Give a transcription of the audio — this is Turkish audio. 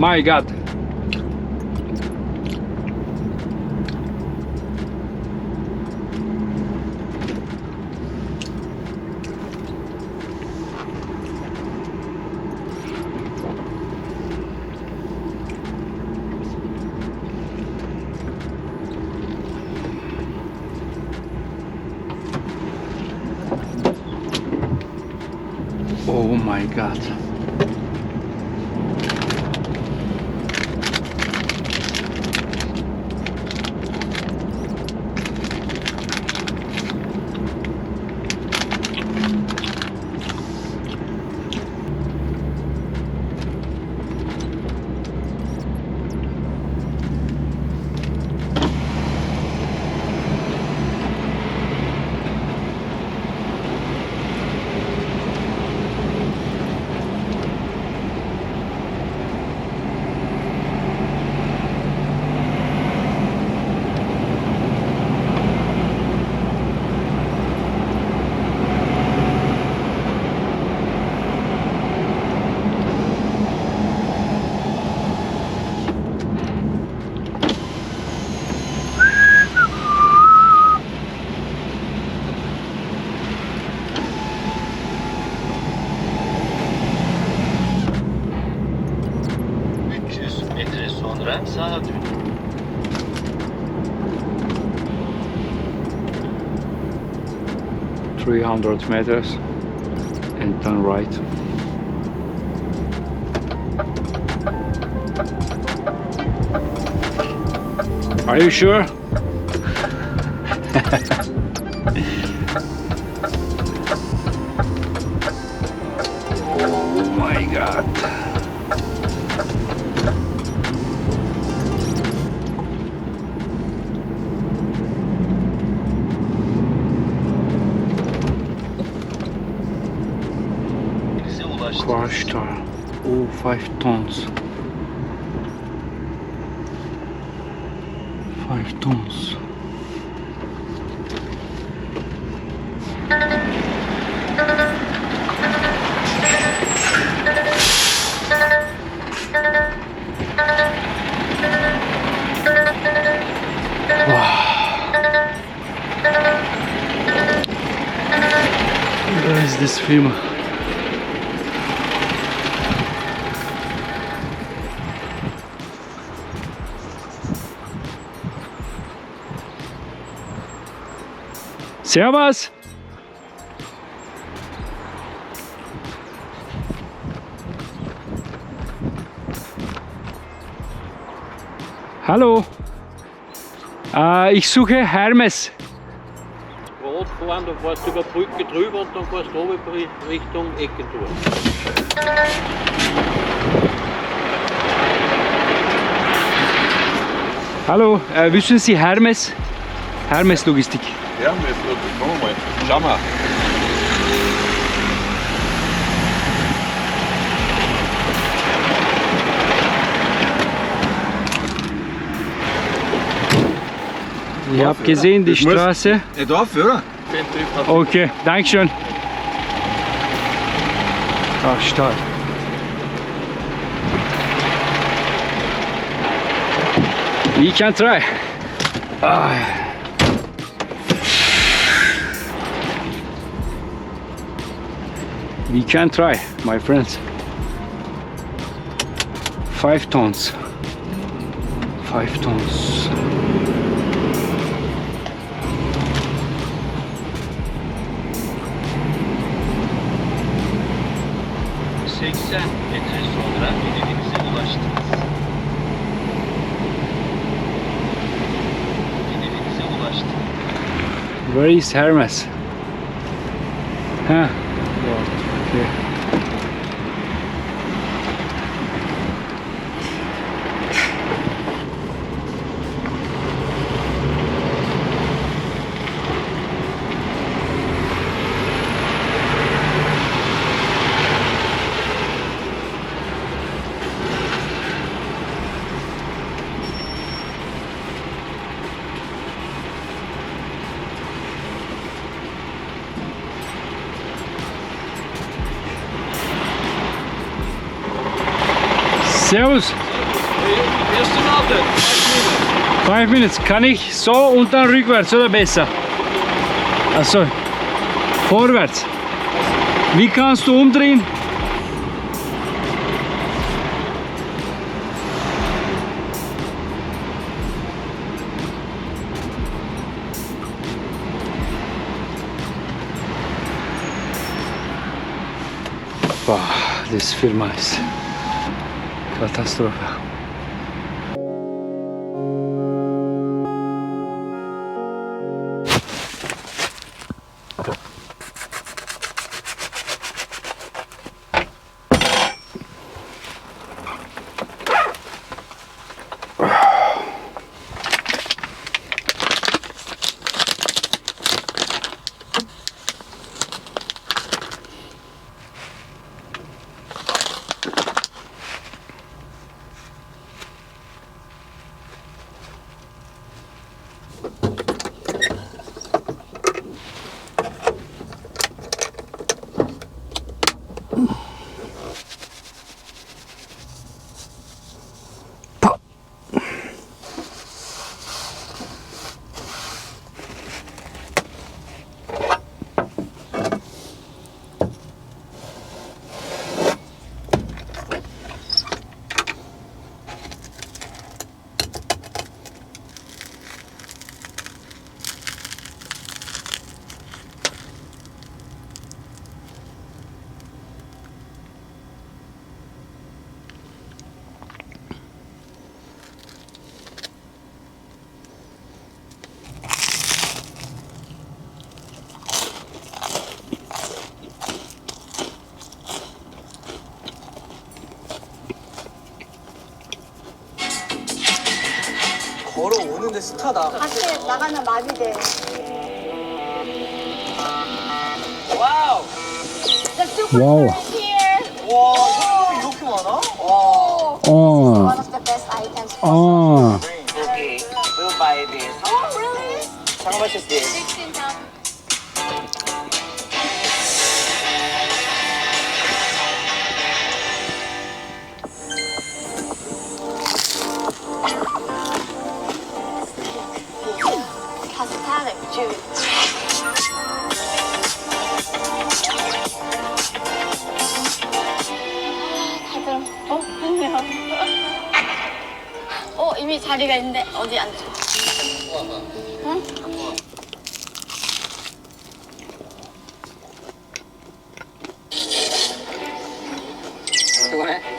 My God. Oh my God. Sonra sağa dön. $300 and turn right. Are you sure? Oh my God. Quarter. Oh, 5 tons. 5 tons. Where is this film? Servus! Hallo! Ich suche Hermes. Rot fahren, da fährst du über die Brücke drüber und dann fährst du oben Richtung Eckentor. Hallo, wissen Sie Hermes? Hermes Logistik. Hermes Logistik, komm mal, schau mal. Ich habe gesehen, die Straße. Nicht auf, oder? Okay, danke schön. Ach, stark. We can try. We can try, my friends. 5 tons. 5 tons. Metre sonra hedefinize ulaştınız. Hedefinize ulaştınız. Where is Hermes? Huh? Okay. Servus. Erste Nadel. 5 minutes. Kann ich so und dann rückwärts oder besser? Also vorwärts. Wie kannst du umdrehen? Boah, das Firma ist Katastrophe. 걸어오는데 스타다. 같이 나가면 마비돼. 와우. The super Wow. is here. 와, 사람이 이렇게 많아? 와. Oh. One of the best items. Oh. Okay, we'll buy this. Oh, really? How much is this? 16,000. Castanet juice. 다들 안녕. 이미 자리가 있는데 어디 앉아? 응? 이거네?